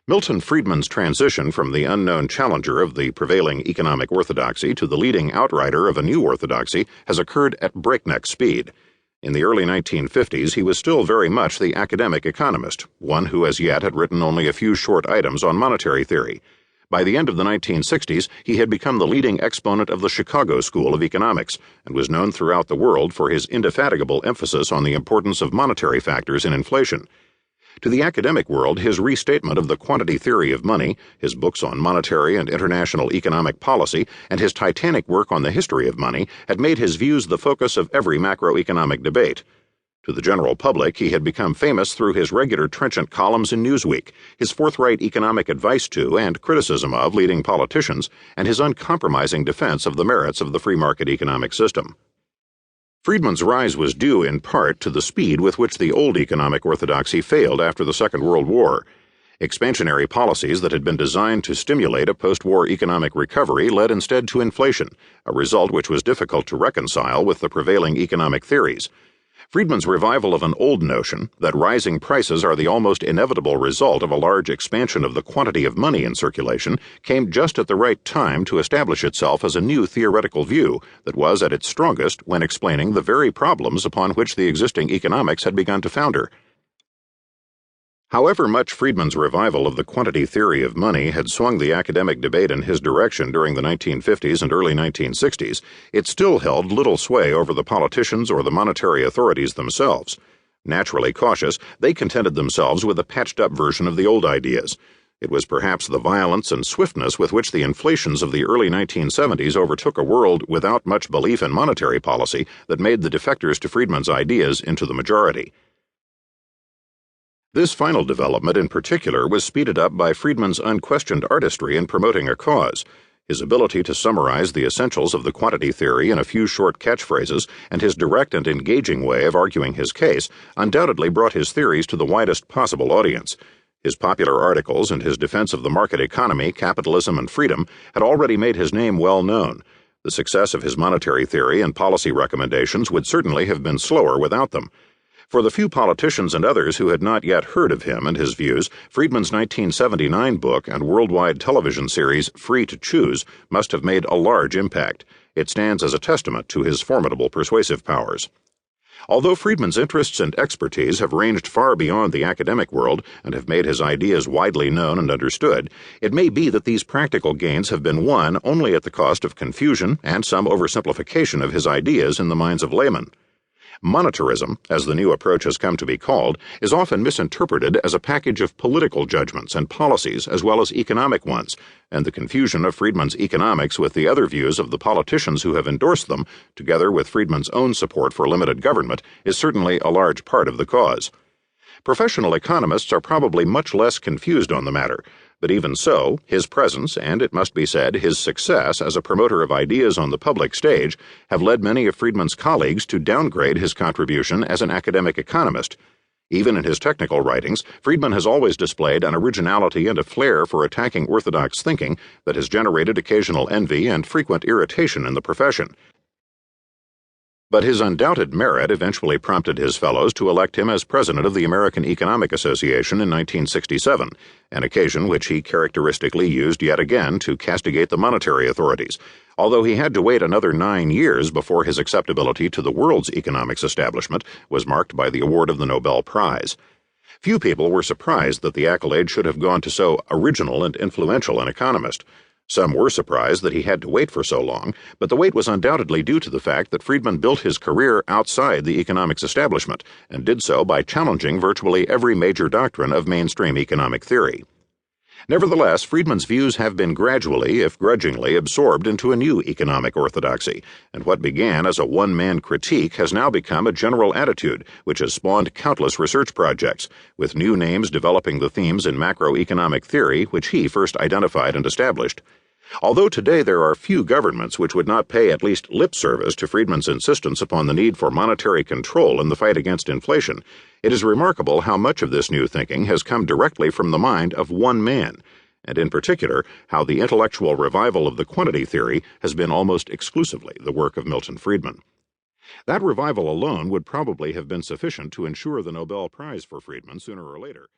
Milton Friedman's transition from the unknown challenger of the prevailing economic orthodoxy to the leading outrider of a new orthodoxy has occurred at breakneck speed. In the early 1950s, he was still very much the academic economist, one who as yet had written only a few short items on monetary theory. By the end of the 1960s, he had become the leading exponent of the Chicago School of Economics and was known throughout the world for his indefatigable emphasis on the importance of monetary factors in inflation. To the academic world, his restatement of the quantity theory of money, his books on monetary and international economic policy, and his titanic work on the history of money had made his views the focus of every macroeconomic debate. To the general public, he had become famous through his regular trenchant columns in Newsweek, his forthright economic advice to and criticism of leading politicians, and his uncompromising defense of the merits of the free market economic system. Friedman's rise was due in part to the speed with which the old economic orthodoxy failed after the Second World War. Expansionary policies that had been designed to stimulate a post-war economic recovery led instead to inflation, a result which was difficult to reconcile with the prevailing economic theories. Friedman's revival of an old notion that rising prices are the almost inevitable result of a large expansion of the quantity of money in circulation came just at the right time to establish itself as a new theoretical view that was at its strongest when explaining the very problems upon which the existing economics had begun to founder. However much Friedman's revival of the quantity theory of money had swung the academic debate in his direction during the 1950s and early 1960s, it still held little sway over the politicians or the monetary authorities themselves. Naturally cautious, they contented themselves with a patched-up version of the old ideas. It was perhaps the violence and swiftness with which the inflations of the early 1970s overtook a world without much belief in monetary policy that made the defectors to Friedman's ideas into the majority. This final development in particular was speeded up by Friedman's unquestioned artistry in promoting a cause. His ability to summarize the essentials of the quantity theory in a few short catchphrases and his direct and engaging way of arguing his case undoubtedly brought his theories to the widest possible audience. His popular articles and his defense of the market economy, capitalism, and freedom had already made his name well known. The success of his monetary theory and policy recommendations would certainly have been slower without them. For the few politicians and others who had not yet heard of him and his views, Friedman's 1979 book and worldwide television series Free to Choose must have made a large impact. It stands as a testament to his formidable persuasive powers. Although Friedman's interests and expertise have ranged far beyond the academic world and have made his ideas widely known and understood, it may be that these practical gains have been won only at the cost of confusion and some oversimplification of his ideas in the minds of laymen. Monetarism, as the new approach has come to be called, is often misinterpreted as a package of political judgments and policies as well as economic ones, and the confusion of Friedman's economics with the other views of the politicians who have endorsed them, together with Friedman's own support for limited government, is certainly a large part of the cause. Professional economists are probably much less confused on the matter, but even so, his presence and, it must be said, his success as a promoter of ideas on the public stage have led many of Friedman's colleagues to downgrade his contribution as an academic economist. Even in his technical writings, Friedman has always displayed an originality and a flair for attacking orthodox thinking that has generated occasional envy and frequent irritation in the profession. But his undoubted merit eventually prompted his fellows to elect him as president of the American Economic Association in 1967, an occasion which he characteristically used yet again to castigate the monetary authorities, although he had to wait another 9 years before his acceptability to the world's economics establishment was marked by the award of the Nobel Prize. Few people were surprised that the accolade should have gone to so original and influential an economist. Some were surprised that he had to wait for so long, but the wait was undoubtedly due to the fact that Friedman built his career outside the economics establishment, and did so by challenging virtually every major doctrine of mainstream economic theory. Nevertheless, Friedman's views have been gradually, if grudgingly, absorbed into a new economic orthodoxy, and what began as a one-man critique has now become a general attitude which has spawned countless research projects, with new names developing the themes in macroeconomic theory which he first identified and established. Although today there are few governments which would not pay at least lip service to Friedman's insistence upon the need for monetary control in the fight against inflation, it is remarkable how much of this new thinking has come directly from the mind of one man, and in particular how the intellectual revival of the quantity theory has been almost exclusively the work of Milton Friedman. That revival alone would probably have been sufficient to ensure the Nobel Prize for Friedman sooner or later.